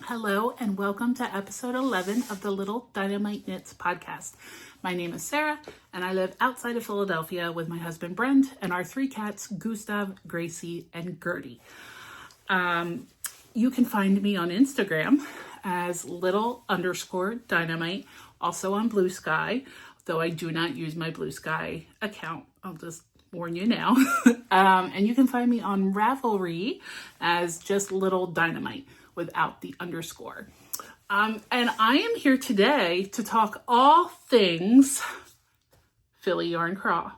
Hello and welcome to episode 11 of the Little Dynamite Knits podcast. My name is Sarah and I live outside of Philadelphia with my husband Brent and our three cats, Gustav, Gracie, and Gertie. You can find me on Instagram as little_dynamite, also on Blue Sky, though I do not use my Blue Sky account. I'll just warn you now. And you can find me on Ravelry as just Little Dynamite without the underscore. And I am here today to talk all things Philly Yarn Crawl.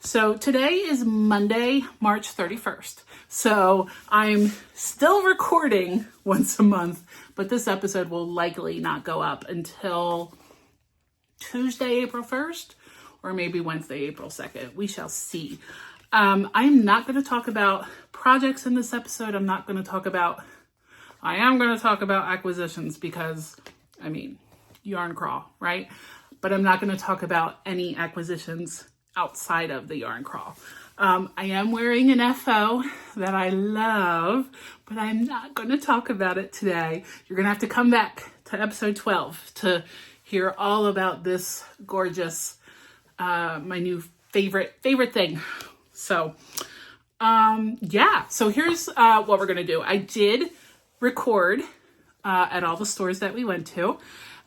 So today is Monday, March 31st. So I'm still recording once a month, but this episode will likely not go up until Tuesday, April 1st, or maybe Wednesday, April 2nd. We shall see. I'm not going to talk about projects in this episode. I am going to talk about acquisitions because, yarn crawl, right? But I'm not going to talk about any acquisitions outside of the yarn crawl. I am wearing an FO that I love, but I'm not going to talk about it today. You're going to have to come back to episode 12 to hear all about this gorgeous, my new favorite thing. So, so here's what we're going to do. I did record at all the stores that we went to,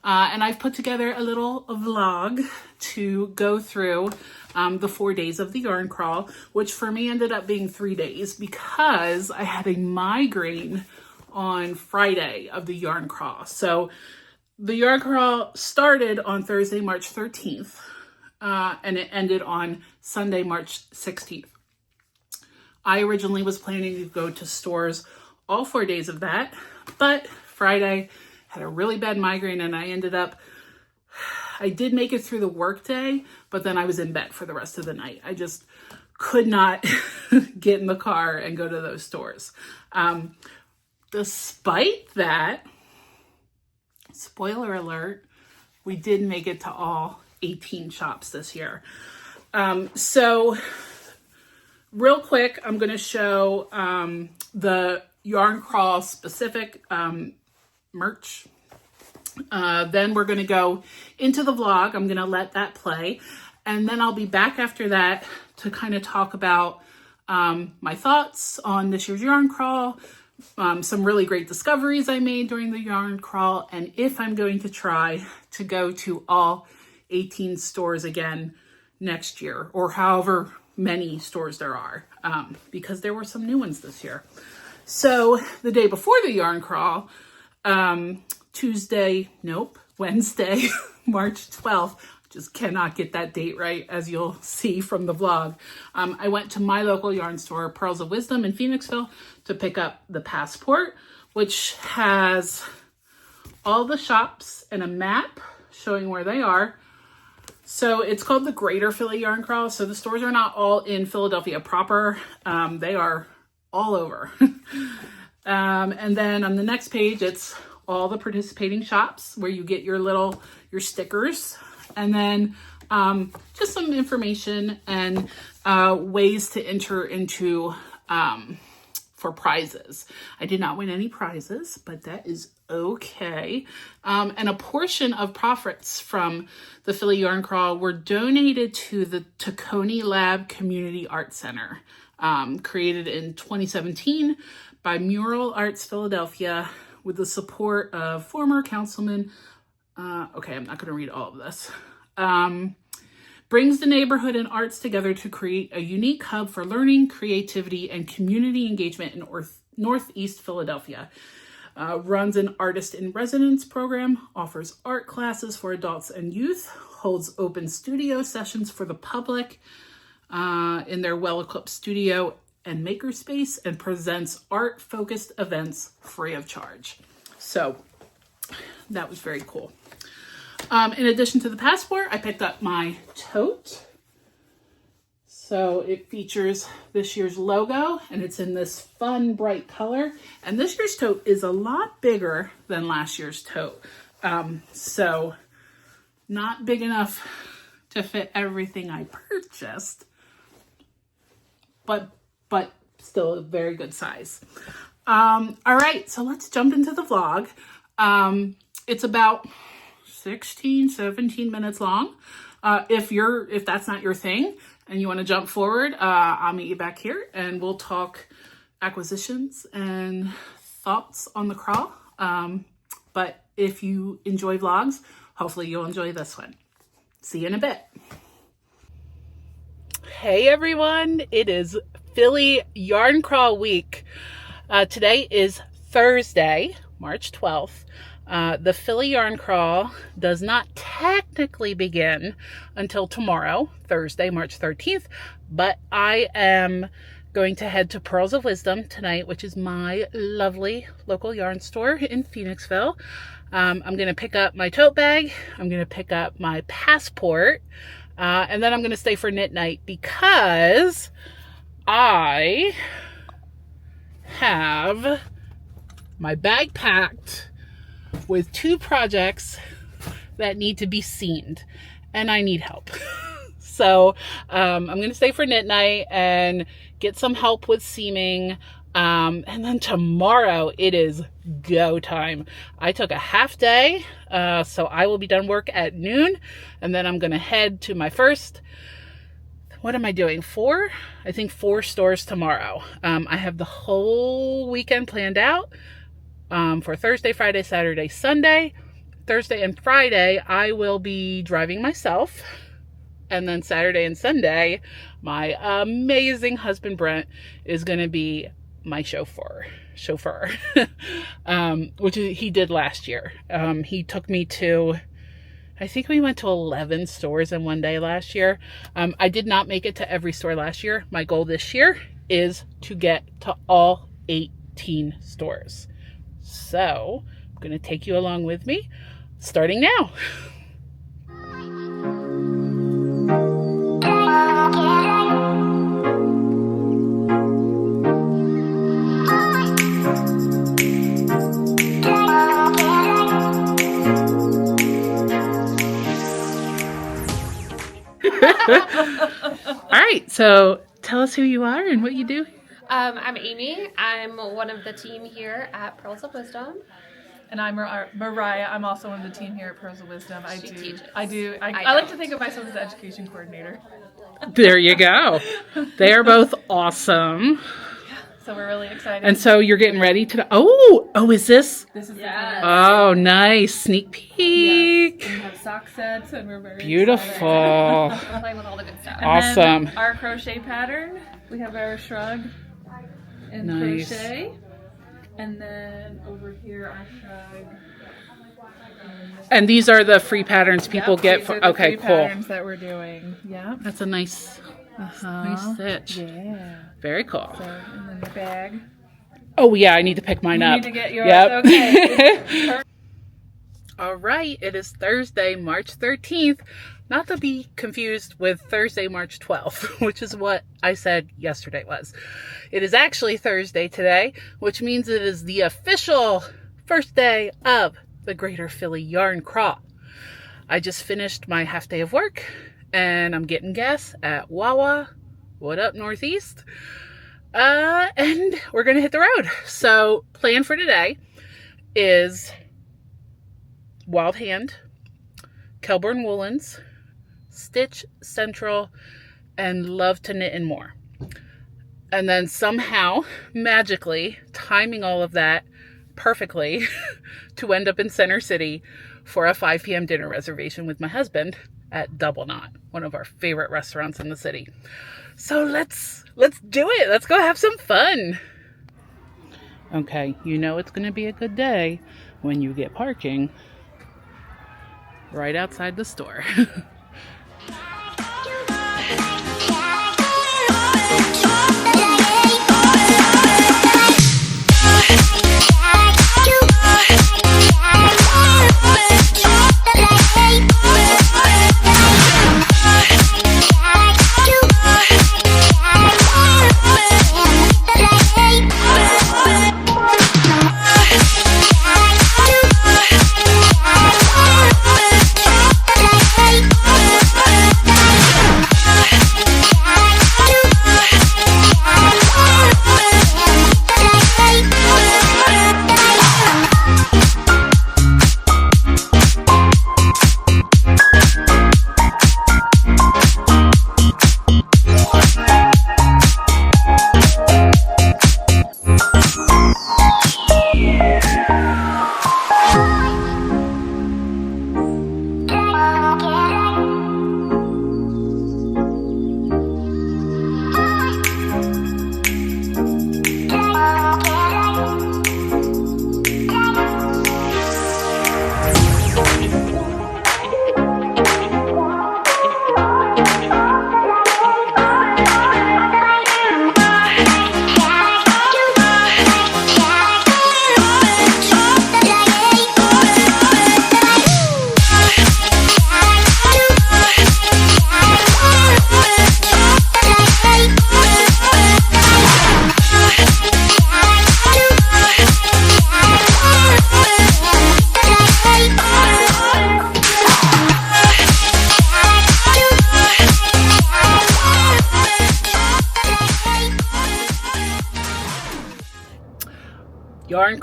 and I've put together a little vlog to go through the 4 days of the yarn crawl, which for me ended up being 3 days because I had a migraine on Friday of the yarn crawl. So the yarn crawl started on Thursday, March 13th, and it ended on Sunday, March 16th. I originally was planning to go to stores all 4 days of that, but Friday had a really bad migraine and I did make it through the workday, but then I was in bed for the rest of the night. I just could not get in the car and go to those stores. Despite that, spoiler alert, we did make it to all 18 shops this year. So real quick, I'm going to show the yarn crawl specific merch. Then we're going to go into the vlog. I'm going to let that play. And then I'll be back after that to kind of talk about my thoughts on this year's yarn crawl, some really great discoveries I made during the yarn crawl, and if I'm going to try to go to all 18 stores again next year, or however many stores there are, because there were some new ones this year. So the day before the yarn crawl, Wednesday, March 12th, just cannot get that date right, as you'll see from the vlog. I went to my local yarn store, Pearls of Wisdom in Phoenixville, to pick up the passport, which has all the shops and a map showing where they are. So it's called the Greater Philly Yarn Crawl. So the stores are not all in Philadelphia proper. They are all over. And then on the next page, it's all the participating shops where you get your stickers, and then just some information and ways to enter into for prizes. I did not win any prizes, but that is okay. And a portion of profits from the Philly Yarn Crawl were donated to the Tacony Lab Community Art Center, created in 2017 by Mural Arts Philadelphia with the support of former councilman, I'm not going to read all of this, brings the neighborhood and arts together to create a unique hub for learning, creativity, and community engagement in Northeast Philadelphia. Runs an artist in residence program, offers art classes for adults and youth, holds open studio sessions for the public in their well-equipped studio and makerspace, and presents art-focused events free of charge. So that was very cool. In addition to the passport, I picked up my tote. So it features this year's logo, and it's in this fun, bright color. And this year's tote is a lot bigger than last year's tote. So not big enough to fit everything I purchased, but still a very good size. All right, so let's jump into the vlog. It's about 16, 17 minutes long. If that's not your thing and you want to jump forward, I'll meet you back here and we'll talk acquisitions and thoughts on the crawl. But if you enjoy vlogs, hopefully you'll enjoy this one. See you in a bit. Hey everyone, it is Philly Yarn Crawl week. Today is Thursday, March 12th. The Philly Yarn Crawl does not technically begin until tomorrow, Thursday, March 13th, but I am going to head to Pearls of Wisdom tonight, which is my lovely local yarn store in Phoenixville. I'm going to pick up my tote bag, I'm going to pick up my passport, and then I'm going to stay for knit night because I have my bag packed with 2 projects that need to be seamed and I need help. So I'm going to stay for knit night and get some help with seaming. And then tomorrow it is go time. I took a half day, so I will be done work at noon, and then I'm going to head to my first, what am I doing? 4? I think 4 stores tomorrow. I have the whole weekend planned out for Thursday, Friday, Saturday, Sunday. Thursday and Friday, I will be driving myself. And then Saturday and Sunday, my amazing husband, Brent, is going to be my chauffeur, which he did last year. He took me to, I think we went to 11 stores in one day last year. I did not make it to every store last year. My goal this year is to get to all 18 stores. So I'm going to take you along with me, starting now. All right, so tell us who you are and what you do. I'm Amy. I'm one of the team here at Pearls of Wisdom. And I'm Mariah. I'm also one of the team here at Pearls of Wisdom. I I like to think of myself as the education coordinator. There you go. They are both awesome. So we're really excited. And so you're getting ready to, oh, is this? This is Oh, nice. Sneak peek. Yes. We have sock sets and we're very Beautiful. We're playing with all the good stuff. And Awesome. then our crochet pattern, we have our shrug and Nice. crochet. And then over here our shrug. And these are the free patterns people Yep, get these for, are the okay, three cool. patterns that we're doing. Yeah. That's a nice stitch. Yeah. Very cool. So, and then the bag. Oh, yeah, I need to pick mine You up. need to get yours. Yep. Okay. All right, it is Thursday, March 13th. Not to be confused with Thursday, March 12th, which is what I said yesterday was. It is actually Thursday today, which means it is the official first day of the Greater Philly Yarn Crawl. I just finished my half day of work, and I'm getting gas at Wawa. What up, Northeast? And we're going to hit the road. So, plan for today is Wild Hand, Kelburn Woolens, Stitch Central, and Love to Knit and More. And then somehow, magically, timing all of that perfectly to end up in Center City for a 5 p.m. dinner reservation with my husband at Double Knot, one of our favorite restaurants in the city. So let's do it. Let's go have some fun. Okay, you know it's going to be a good day when you get parking right outside the store. Hey!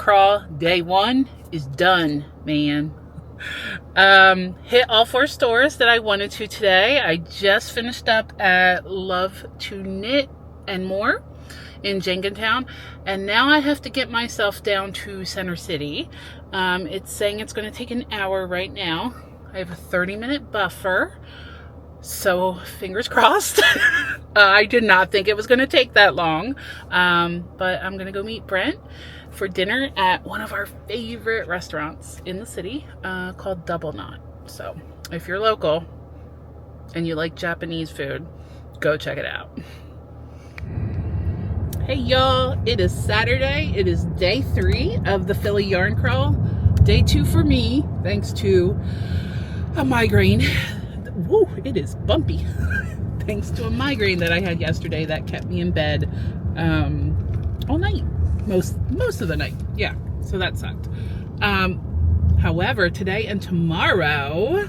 crawl day 1 is done, man. Hit all 4 stores that I wanted to today. I just finished up at Love to Knit and More in Jenkintown, and now I have to get myself down to Center City. It's saying it's going to take an hour right now. I have a 30-minute buffer, so fingers crossed. I did not think it was going to take that long, but I'm going to go meet Brent for dinner at one of our favorite restaurants in the city called Double Knot. So if you're local and you like Japanese food, go check it out. Hey y'all, it is Saturday. It is day 3 of the Philly Yarn Crawl. Day 2 for me, thanks to a migraine. Woo, it is bumpy. Thanks to a migraine that I had yesterday that kept me in bed all night. Most of the night. Yeah, so that sucked. However, today and tomorrow,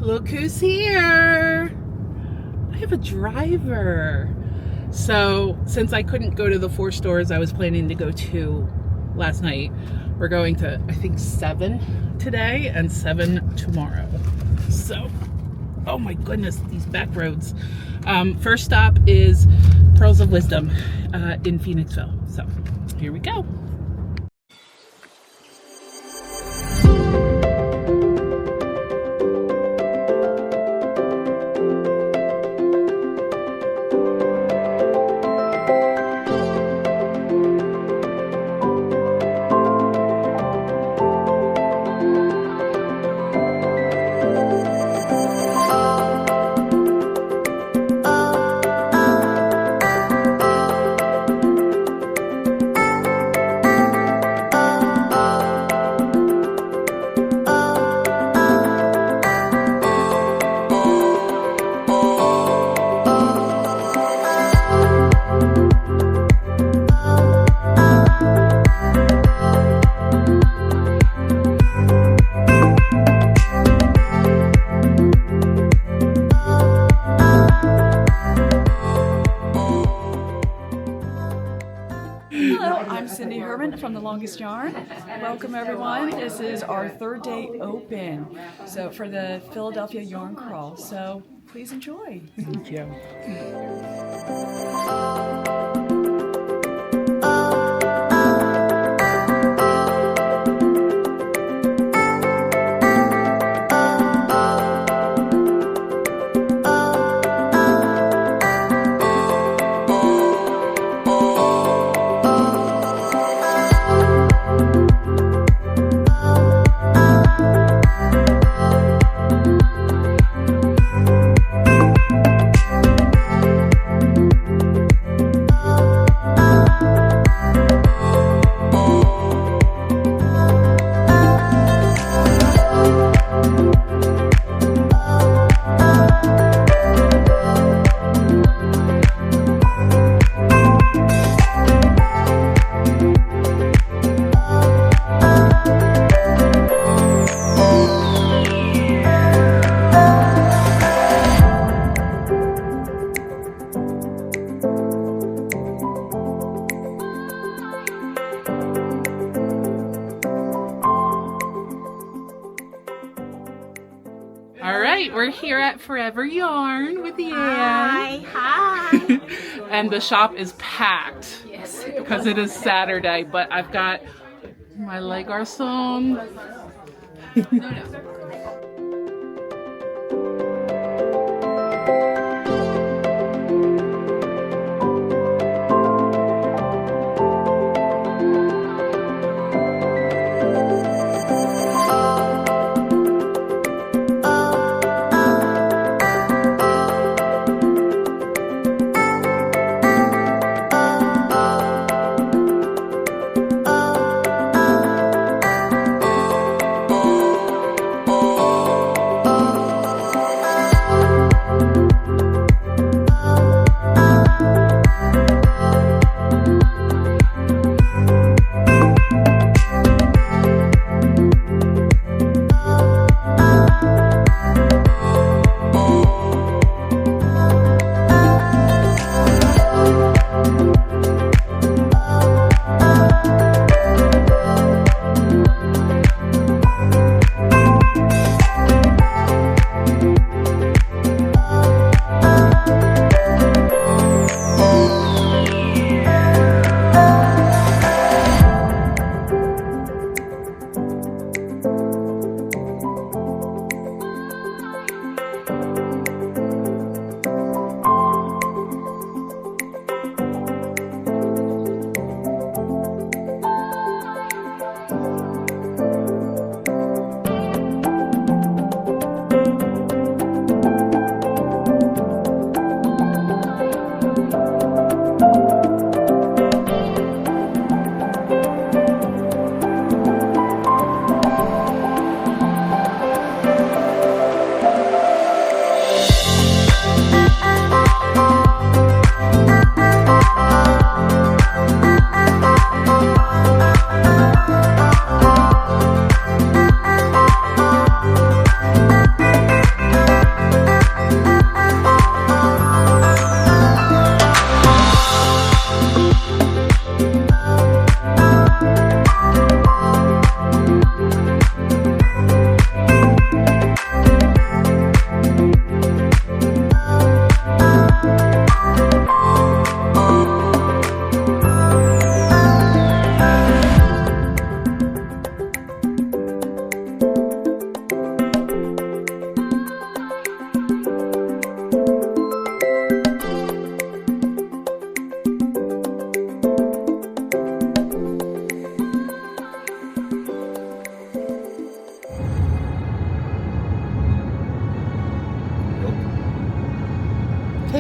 look who's here. I have a driver. So since I couldn't go to the 4 stores I was planning to go to last night, we're going to, I think, 7 today and 7 tomorrow. So, oh my goodness, these back roads. First stop is Pearls of Wisdom in Phoenixville. So here we go. From The Longest Yarn. Welcome everyone. This is our 3rd day open. So for the Philadelphia Yarn Crawl. So please enjoy. Thank you. We're here at Forever Yarn with Ann. Hi. And the shop is packed. Yes. Because it is Saturday, but I've got my Le Garçon. No.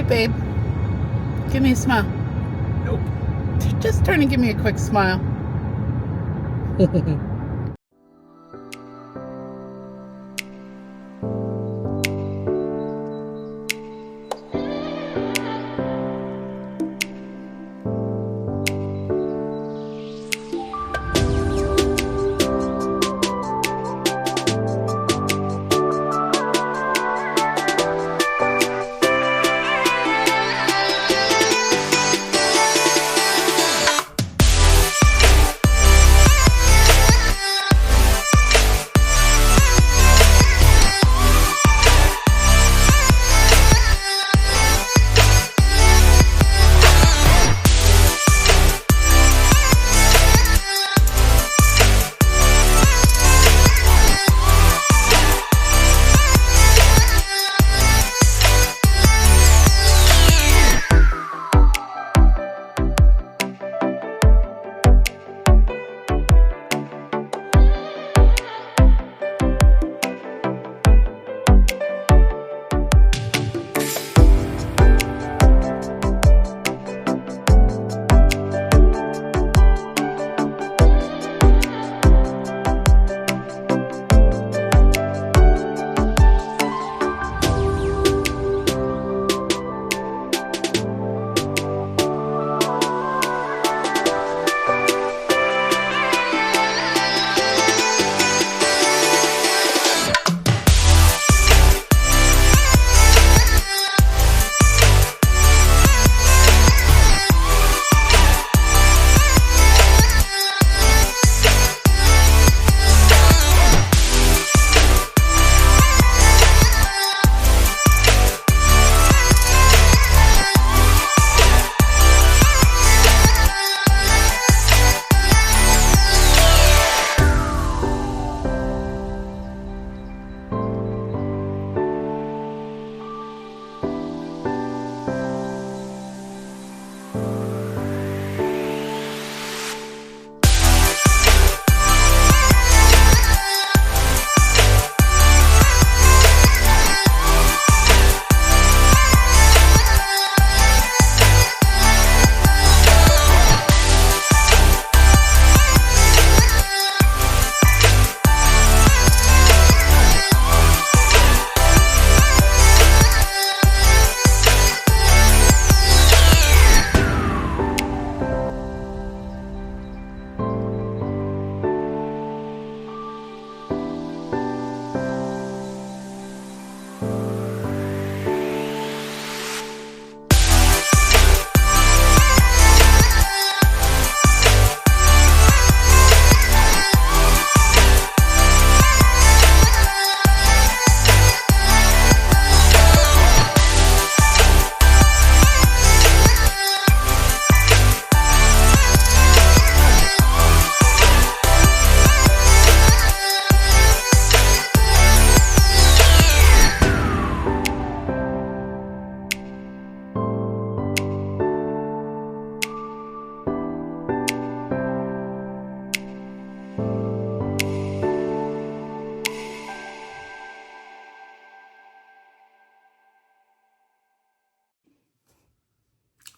Hey, babe. Give me a smile. Nope. Just turn and give me a quick smile.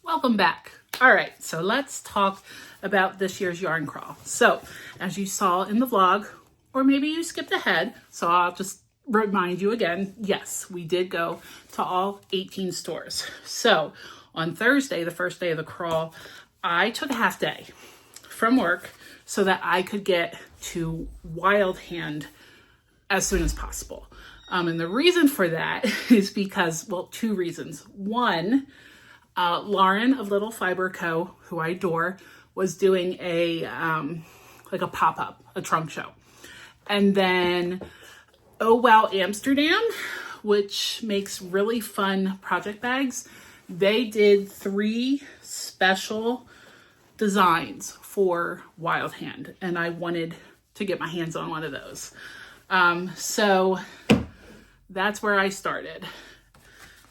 Welcome back. All right, so let's talk about this year's yarn crawl. So as you saw in the vlog, or maybe you skipped ahead, so I'll just remind you again, yes, we did go to all 18 stores. So on Thursday, the first day of the crawl, I took a half day from work so that I could get to Wild Hand as soon as possible. And the reason for that is because, well, two reasons. One, Lauren of Little Fiber Co., who I adore, was doing a like a pop-up, a trunk show. And then Oh Wow Amsterdam, which makes really fun project bags. They did 3 special designs for Wild Hand, and I wanted to get my hands on one of those. So that's where I started.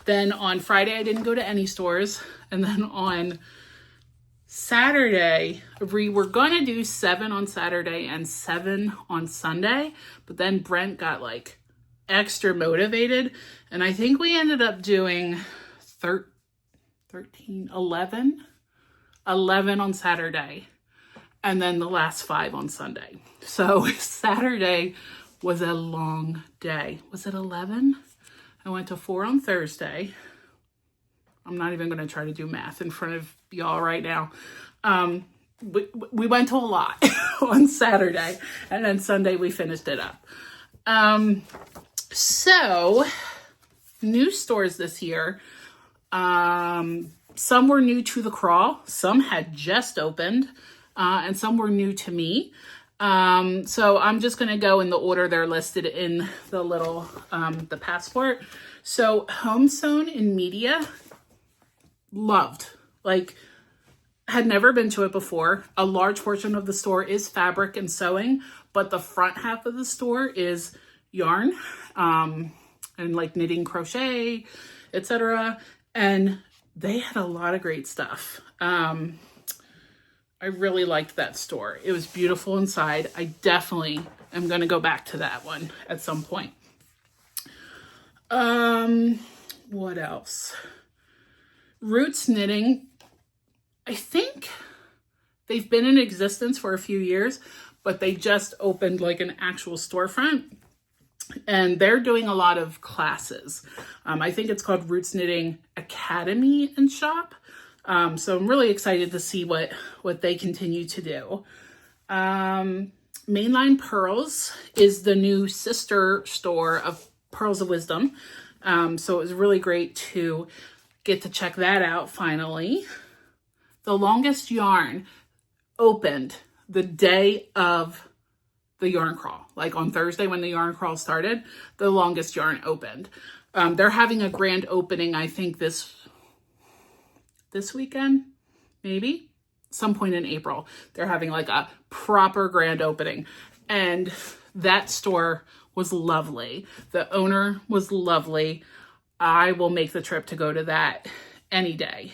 Then on Friday, I didn't go to any stores. And then on Saturday, we were going to do 7 on Saturday and 7 on Sunday. But then Brent got like extra motivated. And I think we ended up doing 13, 11 on Saturday, and then the last 5 on Sunday. So Saturday was a long day. Was it 11? I went to 4 on Thursday. I'm not even going to try to do math in front of y'all right now. We went to a lot on Saturday, and then Sunday we finished it up. So new stores this year. Some were new to the crawl, some had just opened, and some were new to me. So I'm just going to go in the order they're listed in the little, the passport. So Home Sewn in Media, loved, like, had never been to it before. A large portion of the store is fabric and sewing, but the front half of the store is yarn, and like knitting, crochet, etc. And they had a lot of great stuff. I really liked that store. It was beautiful inside. I definitely am going to go back to that one at some point. What else? Roots Knitting. I think they've been in existence for a few years, but they just opened like an actual storefront, and they're doing a lot of classes. I think it's called Roots Knitting Academy and Shop. So I'm really excited to see what they continue to do. Mainline Pearls is the new sister store of Pearls of Wisdom. So it was really great to get to check that out finally. The Longest Yarn opened the day of the yarn crawl. Like on Thursday when the yarn crawl started, the Longest Yarn opened. They're having a grand opening, I think this weekend, maybe some point in April. They're having like a proper grand opening, and that store was lovely. The owner was lovely. I will make the trip to go to that any day.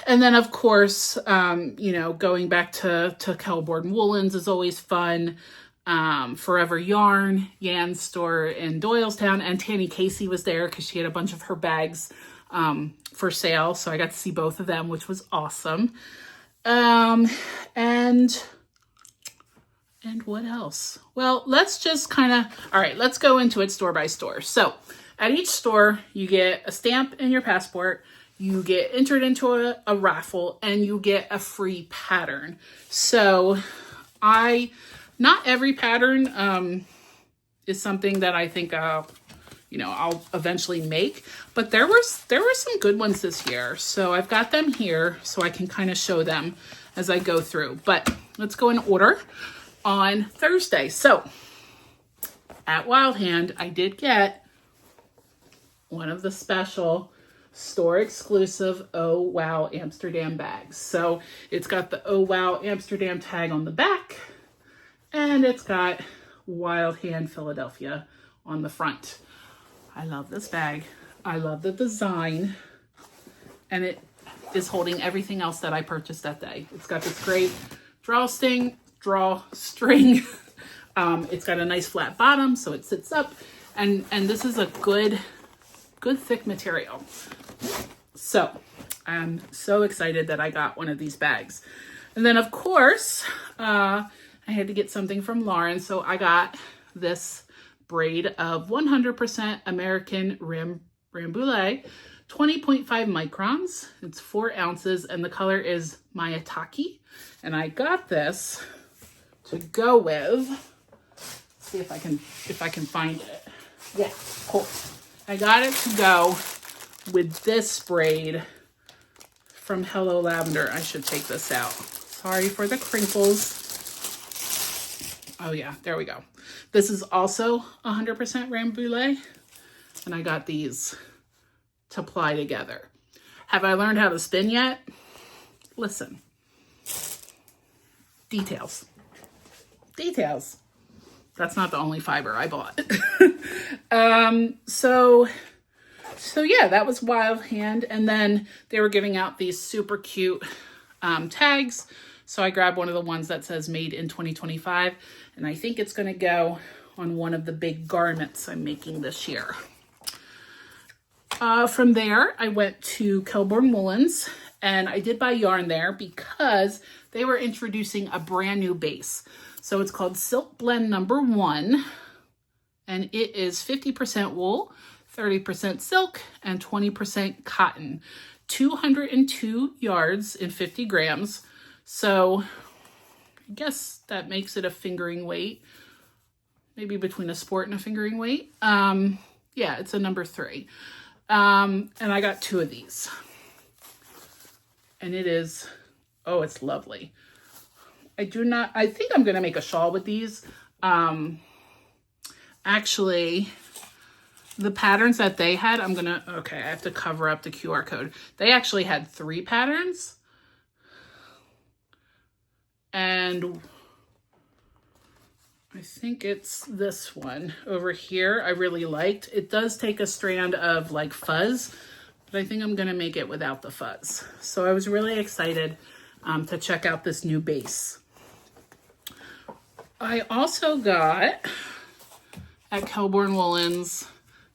And then of course, going back to Kelborn Woolens is always fun. Forever Yarn, Yan's store in Doylestown, and Tanny Casey was there because she had a bunch of her bags for sale. So I got to see both of them, which was awesome. And what else? Well, let's just let's go into it store by store. So at each store, you get a stamp in your passport, you get entered into a raffle, and you get a free pattern. So not every pattern is something that I think I'll eventually make, but there were some good ones this year. So I've got them here so I can kind of show them as I go through. But let's go in order. On Thursday, so at Wild Hand, I did get one of the special store exclusive Oh Wow Amsterdam bags. So it's got the Oh Wow Amsterdam tag on the back, and it's got Wild Hand Philadelphia on the front. I love this bag. I love the design, and it is holding everything else that I purchased that day. It's got this great drawstring. It's got a nice flat bottom, so it sits up, and this is a good thick material. So I'm so excited that I got one of these bags. And then of course, I had to get something from Lauren, so I got this braid of 100% American Rambouillet, 20.5 microns. It's 4 ounces, and the color is Mayataki. And I got this to go with, see if I can find it. Yeah, cool. I got it to go with this braid from Hello Lavender. I should take this out. Sorry for the crinkles. Oh yeah, there we go. This is also 100% Rambouillet, and I got these to ply together. Have I learned how to spin yet? Listen. Details. That's not the only fiber I bought. So yeah, that was Wild Hand. And then they were giving out these super cute tags. So I grabbed one of the ones that says made in 2025. And I think it's going to go on one of the big garments I'm making this year. From there, I went to Kelbourne Woolens, and I did buy yarn there because they were introducing a brand new base. So it's called Silk Blend number 1, and it is 50% wool, 30% silk, and 20% cotton. 202 yards in 50 grams. So I guess that makes it a fingering weight, maybe between a sport and a fingering weight. Yeah, it's a number 3. And I got 2 of these. And it is, oh, it's lovely. I think I'm going to make a shawl with these. Actually, the patterns that they had, okay, I have to cover up the QR code. They actually had 3 patterns. And I think it's this one over here I really liked. It does take a strand of like fuzz, but I think I'm going to make it without the fuzz. So I was really excited to check out this new base. I also got at Kelbourne Woolens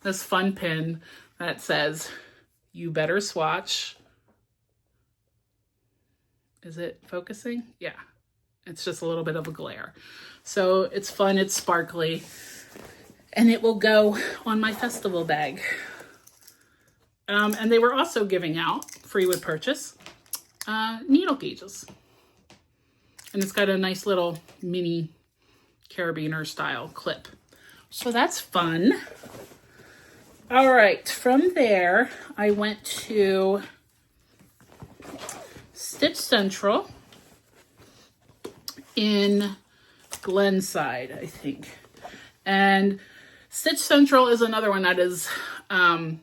this fun pin that says, "You better swatch." Is it focusing? Yeah. It's just a little bit of a glare. So it's fun, it's sparkly, and it will go on my festival bag. And they were also giving out, free with purchase, needle gauges. And it's got a nice little mini carabiner style clip. So that's fun. All right, from there, I went to Stitch Central in Glenside, I think. And Stitch Central is another one that is,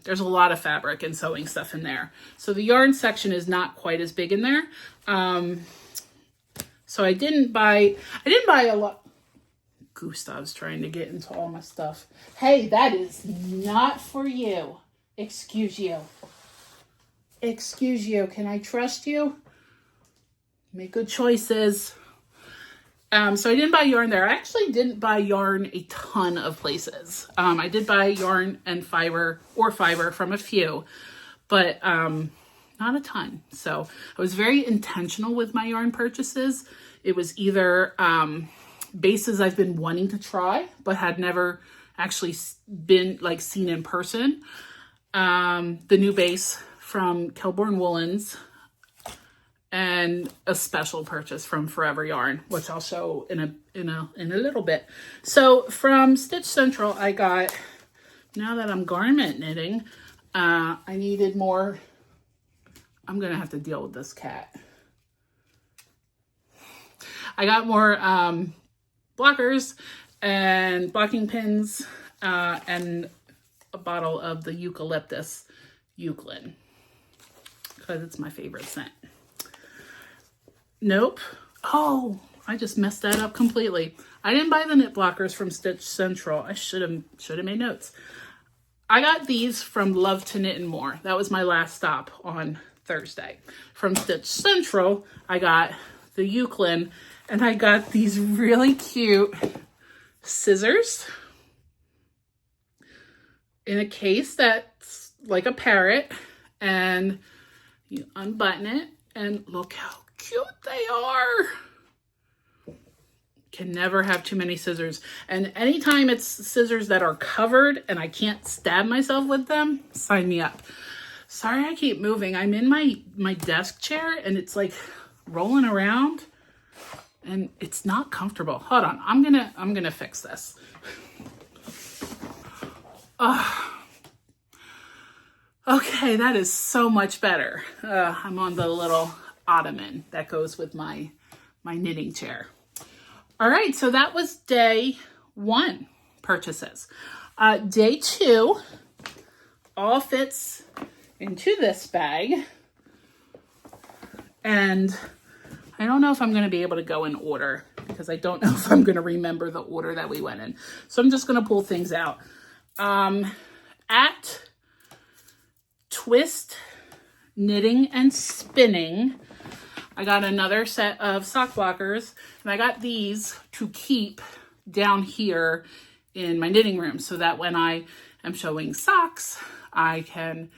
there's a lot of fabric and sewing stuff in there. So the yarn section is not quite as big in there. So I didn't buy a lot. Gustav's trying to get into all my stuff. Hey, that is not for you. Excuse you. Excuse you. Can I trust you? Make good choices. So I didn't buy yarn there. I actually didn't buy yarn a ton of places. I did buy yarn and fiber from a few, but not a ton. So I was very intentional with my yarn purchases. It was either bases I've been wanting to try, but had never actually been like seen in person. The new base from Kelbourne Woolens, and a special purchase from Forever Yarn, which I'll show in a little bit. So from Stitch Central, I got, now that I'm garment knitting, I needed more. I'm gonna have to deal with this cat. I got more blockers and blocking pins and a bottle of the eucalyptus Euclid, because it's my favorite scent. Nope. Oh, I just messed that up completely. I didn't buy the knit blockers from Stitch Central. I should have made notes. I got these from Love to Knit and More. That was my last stop on Thursday. From Stitch Central, I got the Euclid, and I got these really cute scissors in a case that's like a parrot, and you unbutton it, and look how cute they are. Can never have too many scissors. And anytime it's scissors that are covered and I can't stab myself with them, sign me up. Sorry I keep moving. I'm in my desk chair and it's like rolling around and it's not comfortable. Hold on, I'm gonna fix this. Okay, that is so much better. I'm on the little ottoman that goes with my knitting chair. All right, so that was day 1 purchases. Day 2 all fits into this bag, and I don't know if I'm going to be able to go in order because I don't know if I'm going to remember the order that we went in. So I'm just going to pull things out. At Twist Knitting and Spinning, I got another set of sock blockers, and I got these to keep down here in my knitting room so that when I am showing socks, I can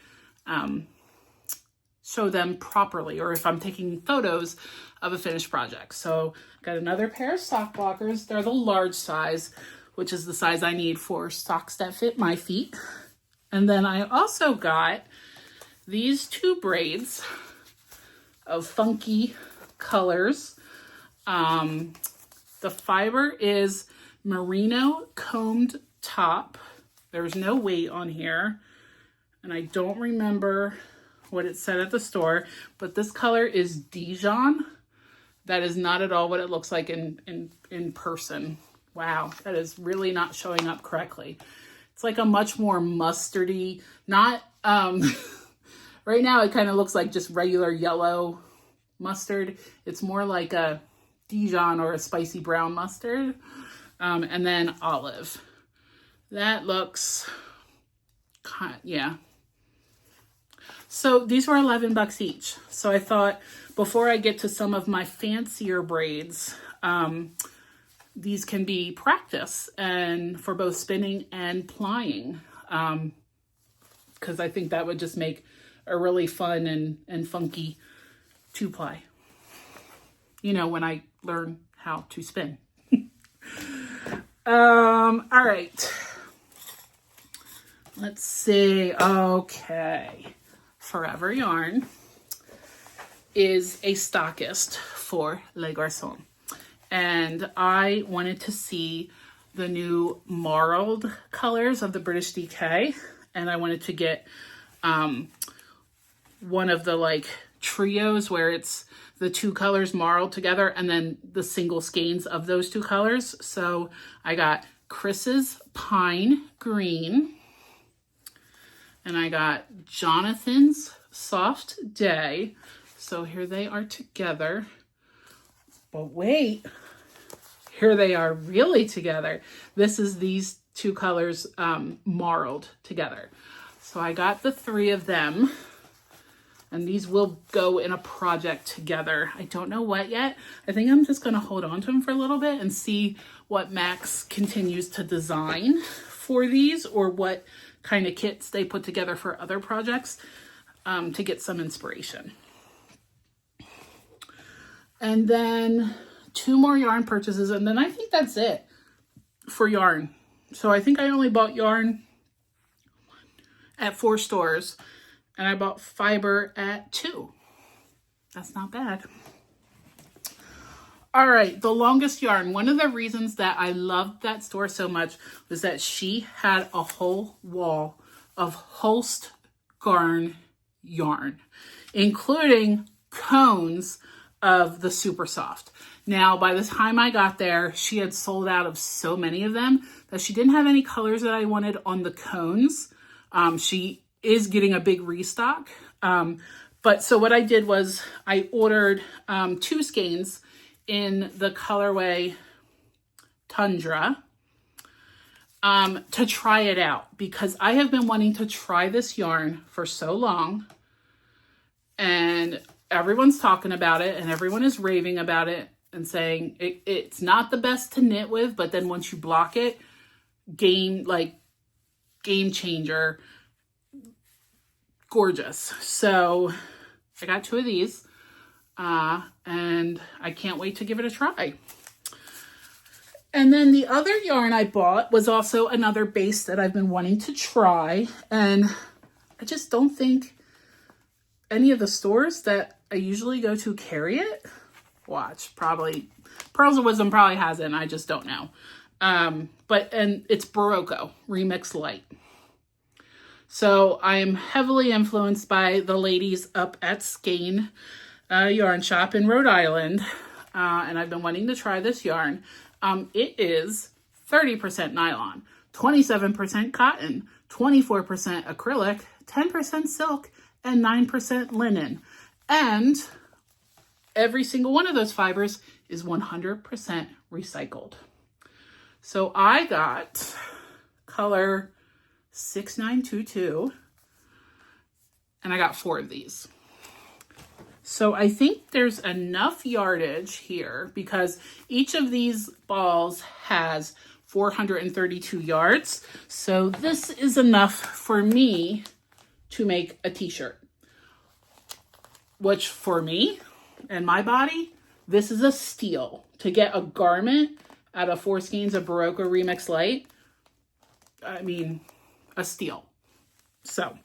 show them properly, or if I'm taking photos of a finished project. So I got another pair of sock blockers. They're the large size, which is the size I need for socks that fit my feet. And then I also got these 2 braids of funky colors. The fiber is merino combed top. There's no weight on here, and I don't remember what it said at the store, but this color is Dijon. That is not at all what it looks like in person. Wow, that is really not showing up correctly. It's like a much more mustardy, not, right now it kind of looks like just regular yellow mustard. It's more like a Dijon or a spicy brown mustard. And then olive. That looks, yeah. So these were $11 each. So I thought before I get to some of my fancier braids, these can be practice and for both spinning and plying. Because I think that would just make a really fun and funky 2-ply. You know, when I learn how to spin. All right. Let's see. Okay. Forever Yarn is a stockist for Les Garçons. And I wanted to see the new marled colors of the British DK. And I wanted to get one of the like trios where it's the 2 colors marled together and then the single skeins of those 2 colors. So I got Chris's Pine Green and I got Jonathan's Soft Day. So here they are together. But wait, here they are really together. This is these 2 colors marled together. So I got the 3 of them. And these will go in a project together. I don't know what yet. I think I'm just going to hold on to them for a little bit and see what Max continues to design for these or what kind of kits they put together for other projects to get some inspiration. And then 2 more yarn purchases. And then I think that's it for yarn. So I think I only bought yarn at 4 stores. And I bought fiber at 2. That's not bad. All right, the longest yarn. One of the reasons that I loved that store so much was that she had a whole wall of Holst Garn yarn, including cones of the super soft. Now, by the time I got there, she had sold out of so many of them that she didn't have any colors that I wanted on the cones. She is getting a big restock. But so what I did was I ordered 2 skeins in the colorway Tundra to try it out because I have been wanting to try this yarn for so long and everyone's talking about it and everyone is raving about it and saying it's not the best to knit with, but then once you block it, game changer. Gorgeous. So I got 2 of these and I can't wait to give it a try. And then the other yarn I bought was also another base that I've been wanting to try. And I just don't think any of the stores that I usually go to carry it. Watch, probably Pearls of Wisdom probably has it and I just don't know. And it's Barocco Remix Light. So I'm heavily influenced by the ladies up at Skein yarn shop in Rhode Island. And I've been wanting to try this yarn. It is 30% nylon, 27% cotton, 24% acrylic, 10% silk, and 9% linen. And every single one of those fibers is 100% recycled. So I got color 6922 and I got 4 of these. So I think there's enough yardage here because each of these balls has 432 yards. So this is enough for me to make a t-shirt, which for me and my body, this is a steal. To get a garment out of 4 skeins of Barocco Remix Light, I mean, a steal. So,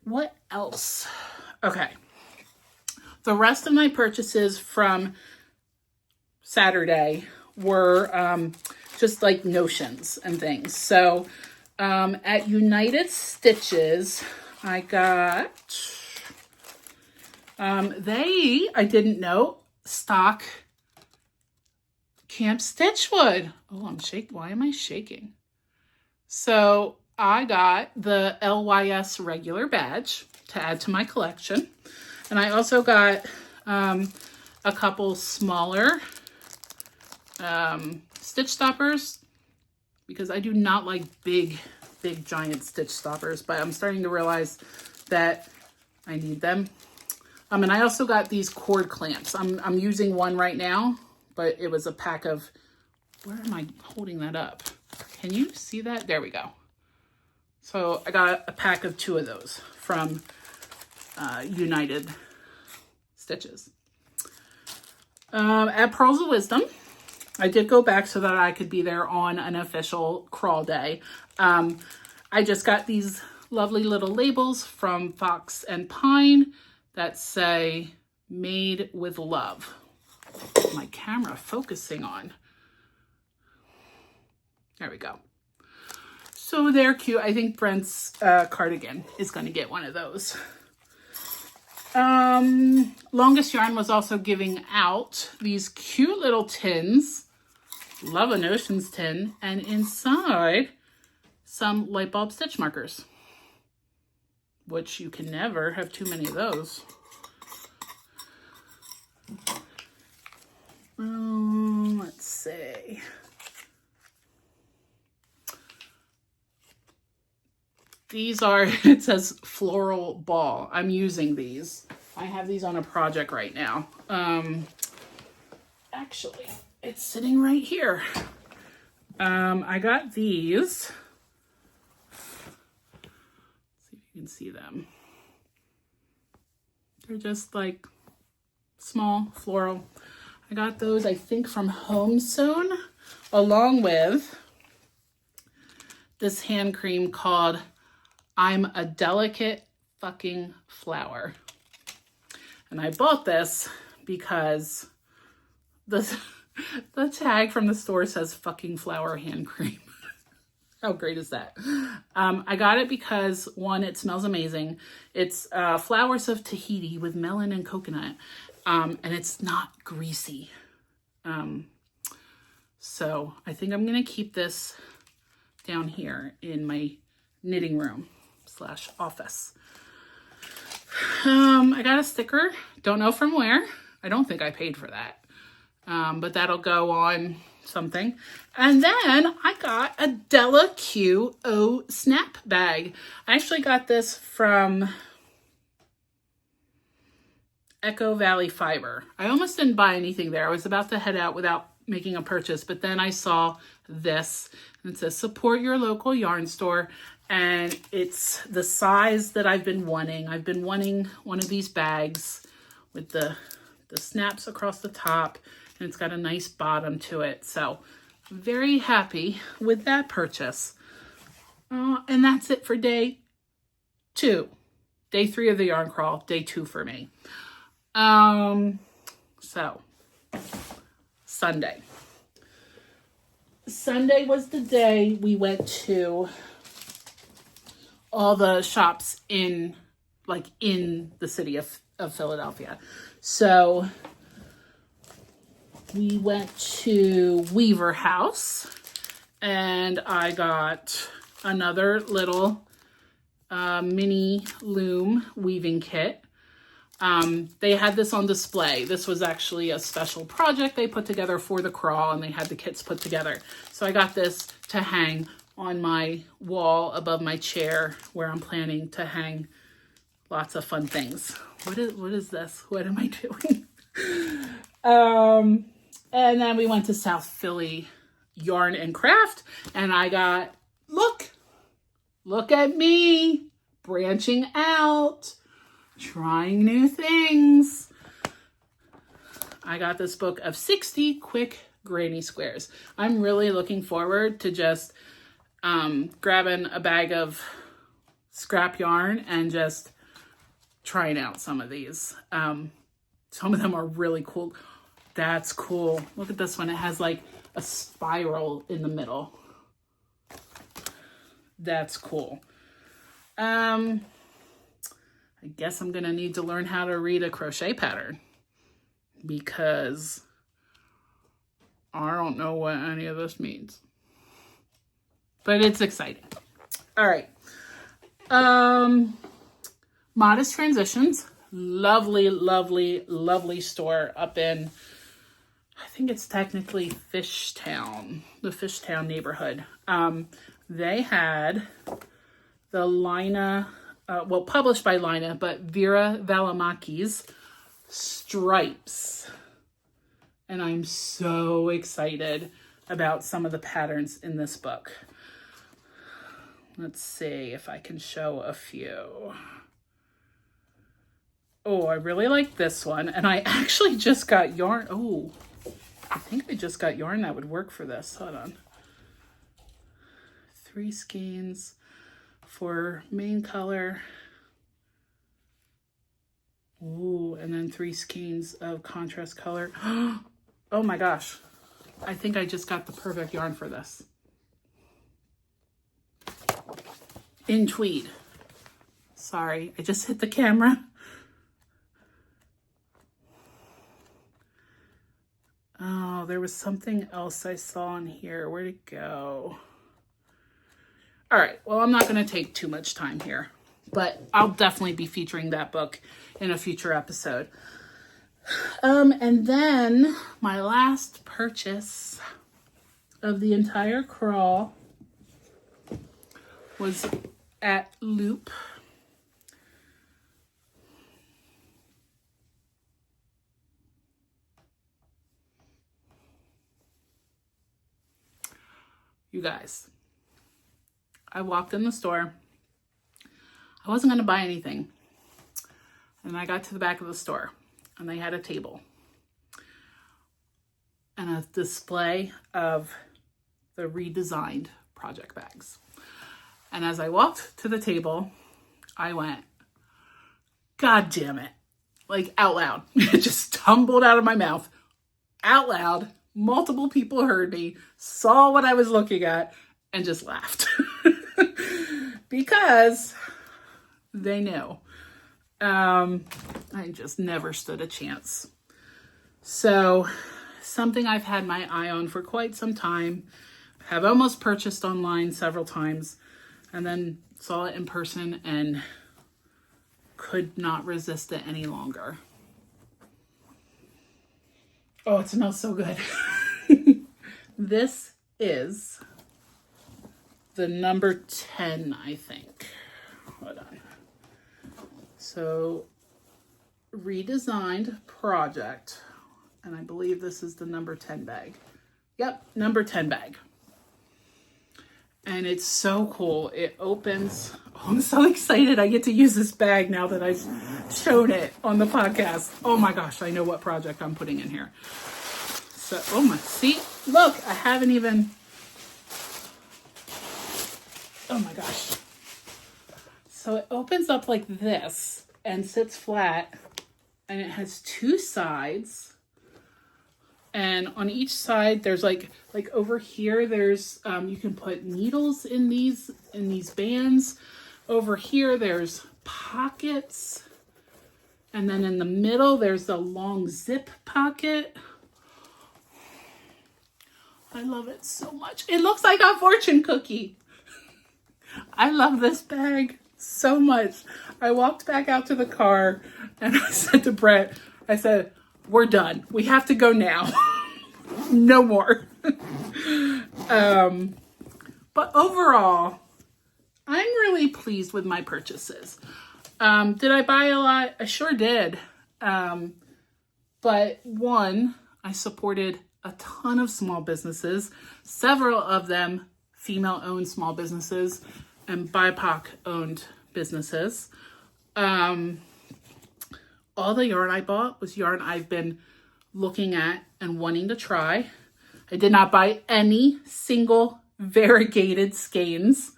what else? Okay. The rest of my purchases from Saturday were just like notions and things. So, at United Stitches, I got, I didn't know, stock Camp Stitchwood. Oh, I'm shaking. Why am I shaking? So I got the LYS regular badge to add to my collection. And I also got a couple smaller stitch stoppers, because I do not like big giant stitch stoppers, but I'm starting to realize that I need them. And I also got these cord clamps. I'm using one right now, but it was a pack of, where am I holding that up? Can you see that? There we go. So I got a pack of 2 of those from United Stitches. At Pearls of Wisdom, I did go back so that I could be there on an official crawl day. I just got these lovely little labels from Fox and Pine that say made with love. My camera focusing on. There we go. So they're cute. I think Brent's cardigan is going to get one of those. Longest Yarn was also giving out these cute little tins. Love a Notions tin. And inside, some light bulb stitch markers, which you can never have too many of those. Let's see. These are, it says floral ball. I'm using these. I have these on a project right now. Actually, it's sitting right here. I got these. Let's see if you can see them. They're just like small floral. I got those, I think, from Home Sewn, along with this hand cream called I'm a Delicate Fucking Flower. And I bought this because the tag from the store says fucking flower hand cream. How great is that? I got it because, one, it smells amazing. It's flowers of Tahiti with melon and coconut. And it's not greasy. So I think I'm going to keep this down here in my knitting room / office. I got a sticker. Don't know from where. I don't think I paid for that. But that'll go on something. And then I got a Della Q O snap bag. I actually got this from Echo Valley Fiber. I almost didn't buy anything there. I was about to head out without making a purchase, but then I saw this and it says support your local yarn store, and it's the size that I've been wanting. I've been wanting one of these bags with the snaps across the top, and it's got a nice bottom to it. So very happy with that purchase. And that's it for day 2. Day 3 of the yarn crawl, day 2 for me. So Sunday was the day we went to all the shops in the city of Philadelphia. So we went to Weaver House, and I got another little mini loom weaving kit. They had this on display. This was actually a special project they put together for the crawl, and they had the kits put together. So I got this to hang on my wall above my chair, where I'm planning to hang lots of fun things. What is this? What am I doing? And then we went to South Philly Yarn and Craft, and I got, look at me, branching out, trying new things. I got this book of 60 quick granny squares. I'm really looking forward to just grabbing a bag of scrap yarn and just trying out some of these. Some of them are really cool. That's cool. Look at this one. It has like a spiral in the middle. That's cool. I guess I'm gonna need to learn how to read a crochet pattern because I don't know what any of this means. But it's exciting. All right. Modest Transitions. Lovely, lovely, lovely store up in, I think it's technically Fishtown, the Fishtown neighborhood. They had the Lina, published by Lina, but Vera Valamaki's Stripes. And I'm so excited about some of the patterns in this book. Let's see if I can show a few. Oh, I really like this one. And I actually just got yarn. Oh, I think I just got yarn that would work for this. Hold on. 3 skeins for main color. Ooh, and then 3 skeins of contrast color. Oh my gosh. I think I just got the perfect yarn for this. In tweed. Sorry, I just hit the camera. Oh, there was something else I saw in here. Where'd it go? All right, well, I'm not going to take too much time here, but I'll definitely be featuring that book in a future episode. And then my last purchase of the entire crawl was at Loop. You guys, I walked in the store. I wasn't going to buy anything. And I got to the back of the store and they had a table and a display of the redesigned project bags. And as I walked to the table, I went, God damn it. Like out loud. It just tumbled out of my mouth. Out loud. Multiple people heard me, saw what I was looking at, and just laughed. Because they knew. I just never stood a chance. So, something I've had my eye on for quite some time. Have almost purchased online several times. And then saw it in person and could not resist it any longer. Oh, it smells so good. This is the number 10, I think. Hold on. So, redesigned project. And I believe this is the number 10 bag. Yep, number 10 bag. And it's so cool. It opens. Oh, I'm so excited I get to use this bag now that I've shown it on the podcast. Oh my gosh, I know what project I'm putting in here. So, oh my, see? Look, I haven't even, oh my gosh. So it opens up like this and sits flat and it has 2 sides. And on each side, there's like over here, there's, you can put needles in these bands. Over here, there's pockets. And then in the middle, there's a long zip pocket. I love it so much. It looks like a fortune cookie. I love this bag so much. I walked back out to the car and I said to Brett, I said, we're done. We have to go now. No more. But overall, I'm really pleased with my purchases. Did I buy a lot? I sure did. But one, I supported a ton of small businesses, several of them female-owned small businesses and BIPOC-owned businesses. All the yarn I bought was yarn I've been looking at and wanting to try. I did not buy any single variegated skeins,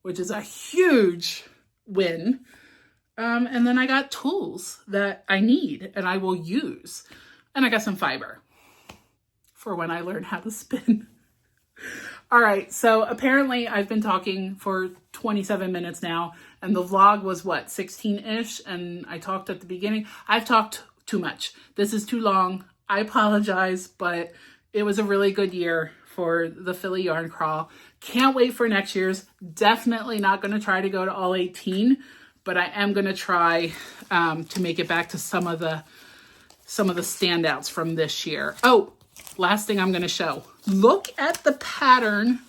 which is a huge win. And then I got tools that I need and I will use. And I got some fiber for when I learn how to spin. All right, so apparently I've been talking for 27 minutes now, and the vlog was what, 16-ish, and I talked at the beginning. I've talked too much. This is too long. I apologize, but it was a really good year for the Philly Yarn Crawl. Can't wait for next year's. Definitely not going to try to go to all 18, but I am going to try to make it back to some of the standouts from this year. Oh, last thing I'm going to show. Look at the pattern.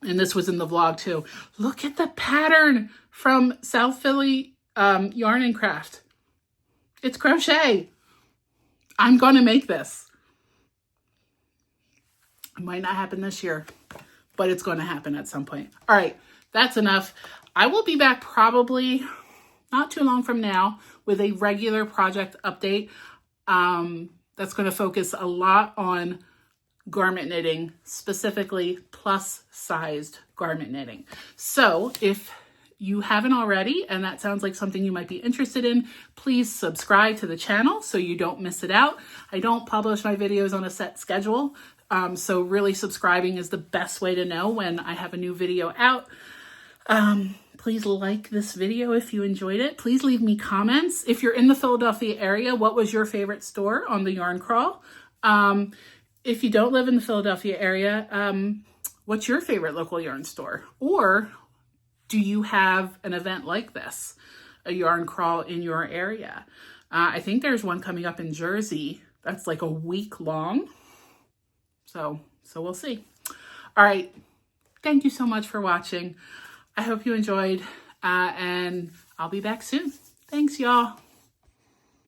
And this was in the vlog too. Look at the pattern from South Philly Yarn and Craft. It's crochet. I'm going to make this. It might not happen this year, but it's going to happen at some point. All right, that's enough. I will be back probably not too long from now with a regular project update. That's going to focus a lot on garment knitting, specifically plus-sized garment knitting. So if you haven't already, and that sounds like something you might be interested in, please subscribe to the channel so you don't miss it out. I don't publish my videos on a set schedule, so really subscribing is the best way to know when I have a new video out. Please like this video if you enjoyed it. Please leave me comments. If you're in the Philadelphia area, what was your favorite store on the Yarn Crawl? If you don't live in the Philadelphia area, what's your favorite local yarn store? Or do you have an event like this, a yarn crawl in your area? I think there's one coming up in Jersey that's like a week long. So we'll see. All right. Thank you so much for watching. I hope you enjoyed, and I'll be back soon. Thanks, y'all.